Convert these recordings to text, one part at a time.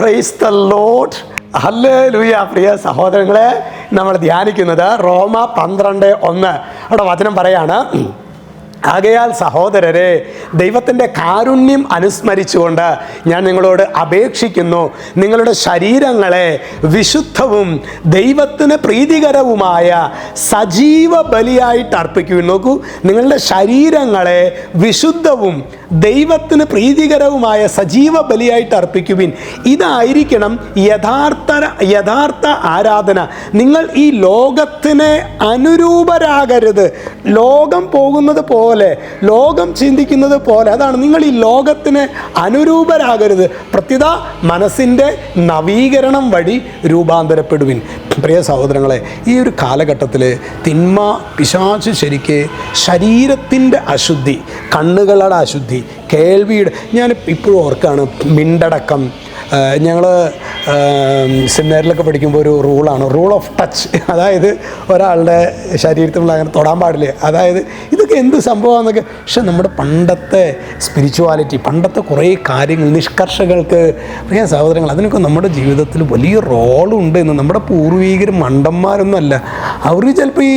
Praise the Lord. Hallelujah. പ്രിയ സഹോദരങ്ങളെ, നമ്മൾ ധ്യാനിക്കുന്നത് റോമ 12:1. അവിടെ വചനം പറയാണ്, ആകയാൽ സഹോദരരെ, ദൈവത്തിൻ്റെ കാരുണ്യം അനുസ്മരിച്ചുകൊണ്ട് ഞാൻ നിങ്ങളോട് അപേക്ഷിക്കുന്നു, നിങ്ങളുടെ ശരീരങ്ങളെ വിശുദ്ധവും ദൈവത്തിന് പ്രീതികരവുമായ സജീവ ബലിയായിട്ട് അർപ്പിക്കുവിൻ. നോക്കൂ, നിങ്ങളുടെ ശരീരങ്ങളെ വിശുദ്ധവും ദൈവത്തിന് പ്രീതികരവുമായ സജീവ ബലിയായിട്ട് അർപ്പിക്കുവിൻ. ഇതായിരിക്കണം യഥാർത്ഥ ആരാധന. നിങ്ങൾ ഈ ലോകത്തിന് അനുരൂപരാകരുത്. ലോകം പോകുന്നത് പോലെ, ലോകം ചിന്തിക്കുന്നത് പോലെ, അതാണ് നിങ്ങൾ ഈ ലോകത്തിന് അനുരൂപരാകരുത്. പ്രത്യുത മനസ്സിൻ്റെ നവീകരണം വഴി രൂപാന്തരപ്പെടുവിൻ. പ്രിയ സഹോദരങ്ങളെ, ഈ ഒരു കാലഘട്ടത്തിൽ തിന്മ, പിശാച് ശരിക്ക് ശരീരത്തിൻ്റെ അശുദ്ധി, കണ്ണുകളുടെ അശുദ്ധി, കേൾവിയുടെ, ഞാൻ ഇപ്പോഴും ഓർക്കാണ് മിണ്ടടക്കം. ഞങ്ങൾ സെമിനാറിലൊക്കെ പഠിക്കുമ്പോൾ ഒരു റൂളാണ്, റൂൾ ഓഫ് ടച്ച്. അതായത് ഒരാളുടെ ശരീരത്തിൽ നമ്മൾ അങ്ങനെ തൊടാൻ പാടില്ല. അതായത് ഇതൊക്കെ എന്ത് സംഭവമാണെന്നൊക്കെ. പക്ഷെ നമ്മുടെ പണ്ടത്തെ സ്പിരിച്വാലിറ്റി, പണ്ടത്തെ കുറേ കാര്യങ്ങൾ, നിഷ്കർഷകൾക്ക്, പ്രിയ സഹോദരങ്ങൾ, അതിനൊക്കെ നമ്മുടെ ജീവിതത്തിൽ വലിയ റോളുണ്ട് എന്ന്. നമ്മുടെ പൂർവീകർ മണ്ടന്മാരൊന്നുമല്ല. അവർക്ക് ചിലപ്പോൾ ഈ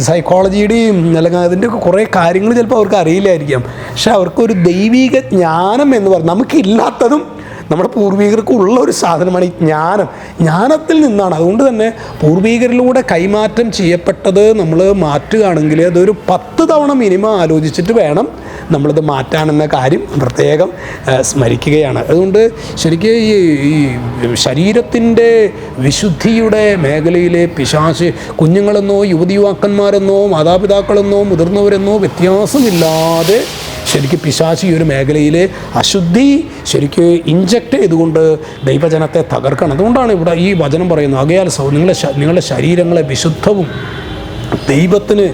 സൈക്കോളജിയുടെയും അല്ലെങ്കിൽ അതിൻ്റെയൊക്കെ കുറേ കാര്യങ്ങൾ ചിലപ്പോൾ അവർക്ക് അറിയില്ലായിരിക്കാം. പക്ഷെ അവർക്കൊരു ദൈവിക ജ്ഞാനം എന്ന് പറഞ്ഞാൽ നമുക്കില്ലാത്തതും നമ്മുടെ പൂർവീകർക്ക് ഉള്ള ഒരു സാധനമാണ് ഈ ജ്ഞാനം. ജ്ഞാനത്തിൽ നിന്നാണ്. അതുകൊണ്ട് തന്നെ പൂർവീകരിലൂടെ കൈമാറ്റം ചെയ്യപ്പെട്ടത് നമ്മൾ മാറ്റുകയാണെങ്കിൽ അതൊരു 10 തവണ മിനിമം ആലോചിച്ചിട്ട് വേണം നമ്മളിത് മാറ്റാനെന്ന കാര്യം പ്രത്യേകം സ്മരിക്കുകയാണ്. അതുകൊണ്ട് ശരിക്കും ഈ ശരീരത്തിൻ്റെ വിശുദ്ധിയുടെ മേഖലയിലെ പിശാച് കുഞ്ഞുങ്ങളെന്നോ യുവതിയുവാക്കന്മാരെന്നോ മാതാപിതാക്കളെന്നോ മുതിർന്നവരെന്നോ വ്യത്യാസമില്ലാതെ ശരിക്കും പിശാച് ഈ ഒരു മേഖലയിൽ അശുദ്ധി ശരിക്കും ഇഞ്ചക്റ്റ് ചെയ്തുകൊണ്ട് ദൈവജനത്തെ തകർക്കണം. അതുകൊണ്ടാണ് ഇവിടെ ഈ വചനം പറയുന്നത്, ആകയാൽ നിങ്ങളുടെ ശരീരങ്ങളെ വിശുദ്ധവും ദൈവത്തിന്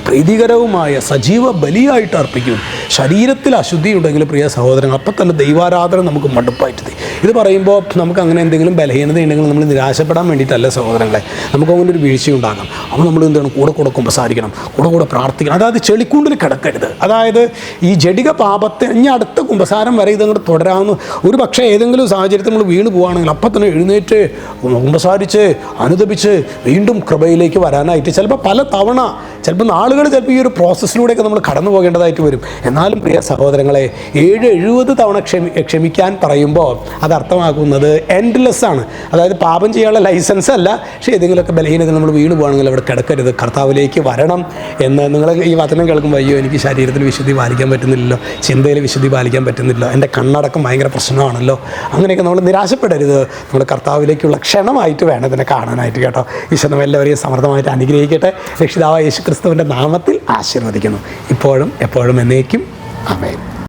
പ്രീതികരവുമായ സജീവ ബലിയായിട്ട് അർപ്പിക്കും. ശരീരത്തിൽ അശുദ്ധി ഉണ്ടെങ്കിൽ പ്രിയ സഹോദരങ്ങൾ, അപ്പം തന്നെ ദൈവാരാധന നമുക്ക് മടുപ്പായിട്ട്. ഇത് പറയുമ്പോൾ നമുക്ക് അങ്ങനെ എന്തെങ്കിലും ബലഹീനത ഉണ്ടെങ്കിൽ നമ്മൾ നിരാശപ്പെടാൻ വേണ്ടിയിട്ടല്ല സഹോദരങ്ങളെ. നമുക്ക് അങ്ങനെ ഒരു വീഴ്ചയുണ്ടാകാം. അപ്പോൾ നമ്മൾ എന്താണ് കൂടെ കുമ്പസാരിക്കണം, കൂടെ പ്രാർത്ഥിക്കണം. അതായത് ചെളിക്കൂണ്ടിൽ കിടക്കരുത്. അതായത് ഈ ജഡിക പാപത്തെ ഇനി അടുത്ത കുമ്പസാരം വരെ ഇതങ്ങോട്ട് തുടരാമെന്ന്. ഒരു പക്ഷേ ഏതെങ്കിലും സാഹചര്യത്തിൽ നമ്മൾ വീണ് പോവുകയാണെങ്കിൽ അപ്പം തന്നെ എഴുന്നേറ്റ് കുമ്പസാരിച്ച് അനുദപിച്ച് വീണ്ടും കൃപയിലേക്ക് വരാനായിട്ട് ചിലപ്പോൾ പല തവണ, ചിലപ്പോൾ നാളുകൾ, ചിലപ്പോൾ ഈ ഒരു പ്രോസസ്സിലൂടെയൊക്കെ നമ്മൾ കടന്നു പോകേണ്ടതായിട്ട് വരും. എന്നാലും പ്രിയ സഹോദരങ്ങളെ, 70 തവണ ക്ഷമിക്കാൻ പറയുമ്പോൾ അത് അർത്ഥമാക്കുന്നത് എൻഡ്ലെസ് ആണ്. അതായത് പാപം ചെയ്യാനുള്ള ലൈസൻസ് അല്ല. പക്ഷേ ഏതെങ്കിലുമൊക്കെ ബലഹീനത നമ്മൾ വീണ് പോകുകയാണെങ്കിൽ അവിടെ കിടക്കരുത്, കർത്താവിലേക്ക് വരണം എന്ന്. നിങ്ങൾ ഈ വചനം കേൾക്കുമ്പോൾ അയ്യോ എനിക്ക് ശരീരത്തിൽ വിശുദ്ധി പാലിക്കാൻ പറ്റുന്നില്ലല്ലോ, ചിന്തയിൽ വിശുദ്ധി പാലിക്കാൻ പറ്റുന്നില്ല, എൻ്റെ കണ്ണടക്കം ഭയങ്കര പ്രശ്നമാണല്ലോ, അങ്ങനെയൊക്കെ നമ്മൾ നിരാശപ്പെടരുത്. നമ്മൾ കർത്താവിലേക്കുള്ള ക്ഷണമായിട്ട് വേണം ഇതിനെ കാണാനായിട്ട് കേട്ടോ. ഈശോ എല്ലാവരെയും സമൃദ്ധമായിട്ട് അനുഗ്രഹിക്കട്ടെ. രക്ഷിതാവായ യേശു ക്രിസ്തുവിൻ്റെ നാമത്തിൽ ആശീർവദിക്കുന്നു, ഇപ്പോഴും എപ്പോഴും എന്നേക്കും. ആമേൻ.